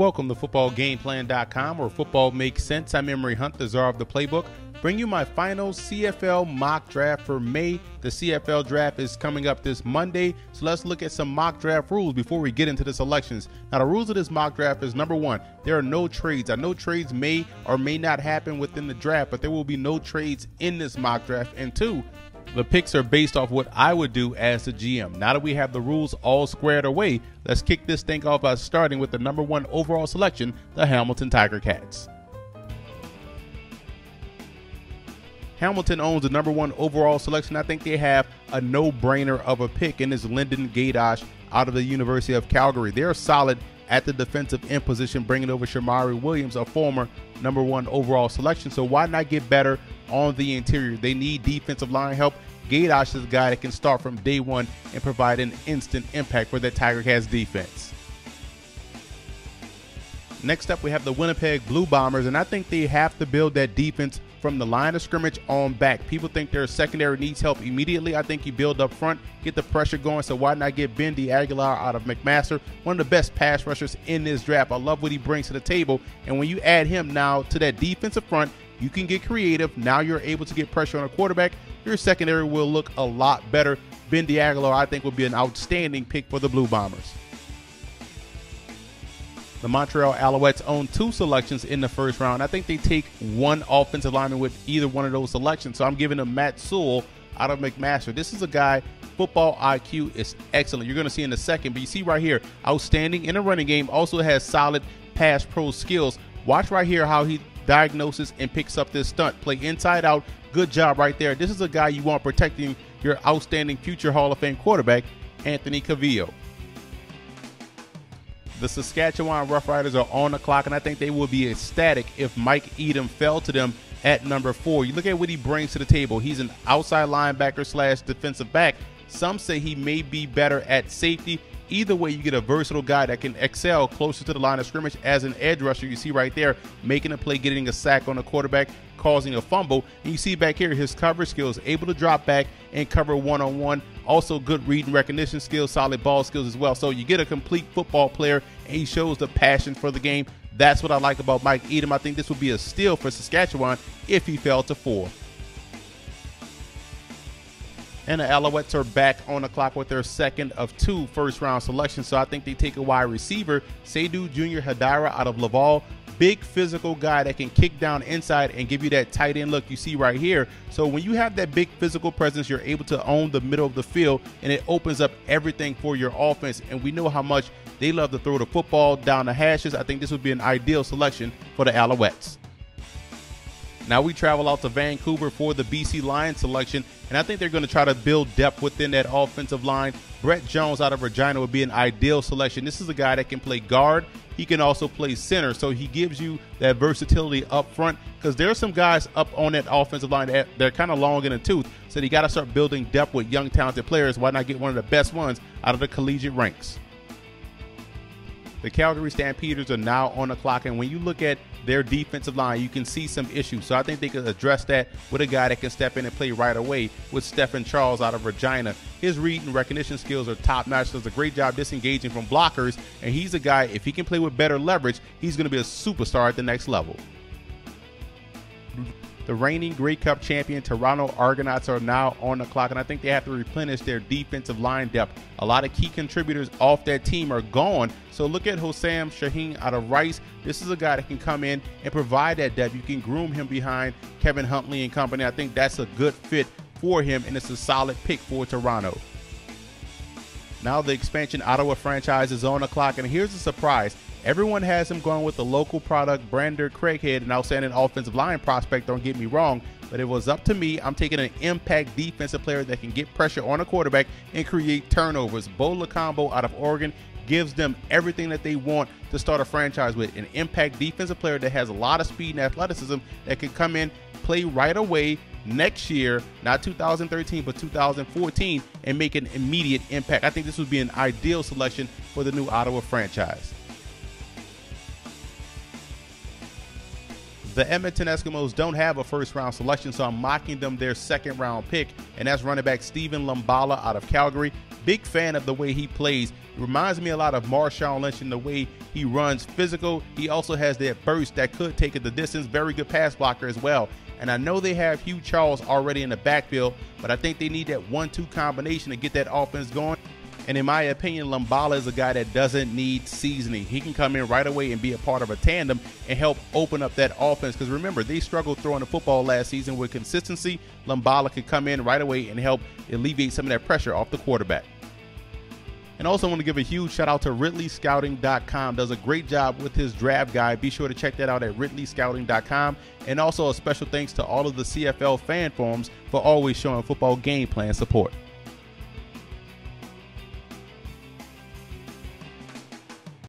Welcome to footballgameplan.com, where football makes sense. I'm Emory Hunt, the czar of the playbook. Bring you my final CFL mock draft for May. The CFL draft is coming up this Monday, so let's look at some mock draft rules before we get into the selections. Now, the rules of this mock draft is, number one, there are no trades. I know trades may or may not happen within the draft, but there will be no trades in this mock draft. And two, the picks are based off what I would do as the GM. Now that we have the rules all squared away, let's kick this thing off by starting with the number one overall selection, the Hamilton Tiger Cats. Hamilton owns the number one overall selection. I think they have a no-brainer of a pick, and is Lyndon Gadosh out of the University of Calgary. They're solid at the defensive end position, bringing over Shamari Williams, a former number one overall selection. So why not get better on the interior? They need defensive line help. Gadosh is a guy that can start from day one and provide an instant impact for that Tiger Cats defense. Next up, we have the Winnipeg Blue Bombers, and I think they have to build that defense from the line of scrimmage on back. People think their secondary needs help immediately. I think you build up front, get the pressure going, so why not get Ben Aguilar out of McMaster, one of the best pass rushers in this draft. I love what he brings to the table, and when you add him now to that defensive front, you can get creative. Now you're able to get pressure on a quarterback. Your secondary will look a lot better. Ben Aguilar, I think, will be an outstanding pick for the Blue Bombers. The Montreal Alouettes own two selections in the first round. I think they take one offensive lineman with either one of those selections. So I'm giving them Matt Sewell out of McMaster. This is a guy, football IQ is excellent. You're going to see in a second, but you see right here, outstanding in the running game, also has solid pass pro skills. Watch right here how he diagnoses and picks up this stunt. Play inside out. Good job right there. This is a guy you want protecting your outstanding future Hall of Fame quarterback, Anthony Cavillo. The Saskatchewan Roughriders are on the clock, and I think they will be ecstatic if Mike Edom fell to them at number 4. You look at what he brings to the table. He's an outside linebacker / defensive back. Some say he may be better at safety. Either way, you get a versatile guy that can excel closer to the line of scrimmage as an edge rusher. You see right there, making a play, getting a sack on the quarterback, causing a fumble. And you see back here, his coverage skills, able to drop back and cover one-on-one. Also good read and recognition skills, solid ball skills as well. So you get a complete football player, and he shows the passion for the game. That's what I like about Mike Edom. I think this would be a steal for Saskatchewan if he fell to 4. And the Alouettes are back on the clock with their second of 2 first-round selections. So I think they take a wide receiver, Seydou Jr. Hadira out of Laval. Big physical guy that can kick down inside and give you that tight end look you see right here. So when you have that big physical presence, you're able to own the middle of the field, and it opens up everything for your offense. And we know how much they love to throw the football down the hashes. I think this would be an ideal selection for the Alouettes. Now we travel out to Vancouver for the BC Lions selection, and I think they're going to try to build depth within that offensive line. Brett Jones out of Regina would be an ideal selection. This is a guy that can play guard. He can also play center, so he gives you that versatility up front, because there are some guys up on that offensive line that they're kind of long in the tooth, so you got to start building depth with young, talented players. Why not get one of the best ones out of the collegiate ranks? The Calgary Stampeders are now on the clock, and when you look at their defensive line, you can see some issues. So I think they could address that with a guy that can step in and play right away with Stephen Charles out of Regina. His read and recognition skills are top-notch. Does a great job disengaging from blockers, and he's a guy, if he can play with better leverage, he's going to be a superstar at the next level. The reigning Grey Cup champion Toronto Argonauts are now on the clock, and I think they have to replenish their defensive line depth. A lot of key contributors off that team are gone. So look at Hossam Shaheen out of Rice. This is a guy that can come in and provide that depth. You can groom him behind Kevin Huntley and company. I think that's a good fit for him, and it's a solid pick for Toronto. Now the expansion Ottawa franchise is on the clock, and here's a surprise. Everyone has him going with the local product, Brander Craighead, an outstanding offensive line prospect, don't get me wrong, but it was up to me. I'm taking an impact defensive player that can get pressure on a quarterback and create turnovers. Bo Lacombo out of Oregon gives them everything that they want to start a franchise with. An impact defensive player that has a lot of speed and athleticism that can come in, play right away next year, not 2013, but 2014, and make an immediate impact. I think this would be an ideal selection for the new Ottawa franchise. The Edmonton Eskimos don't have a first-round selection, so I'm mocking them their second-round pick, and that's running back Stephen Lumbala out of Calgary. Big fan of the way he plays. It reminds me a lot of Marshawn Lynch in the way he runs physical. He also has that burst that could take it the distance. Very good pass blocker as well. And I know they have Hugh Charles already in the backfield, but I think they need that 1-2 combination to get that offense going. And in my opinion, Lumbala is a guy that doesn't need seasoning. He can come in right away and be a part of a tandem and help open up that offense. Because remember, they struggled throwing the football last season with consistency. Lumbala could come in right away and help alleviate some of that pressure off the quarterback. And also want to give a huge shout out to RidleyScouting.com. Does a great job with his draft guide. Be sure to check that out at RidleyScouting.com. And also a special thanks to all of the CFL fan forums for always showing football game plan support.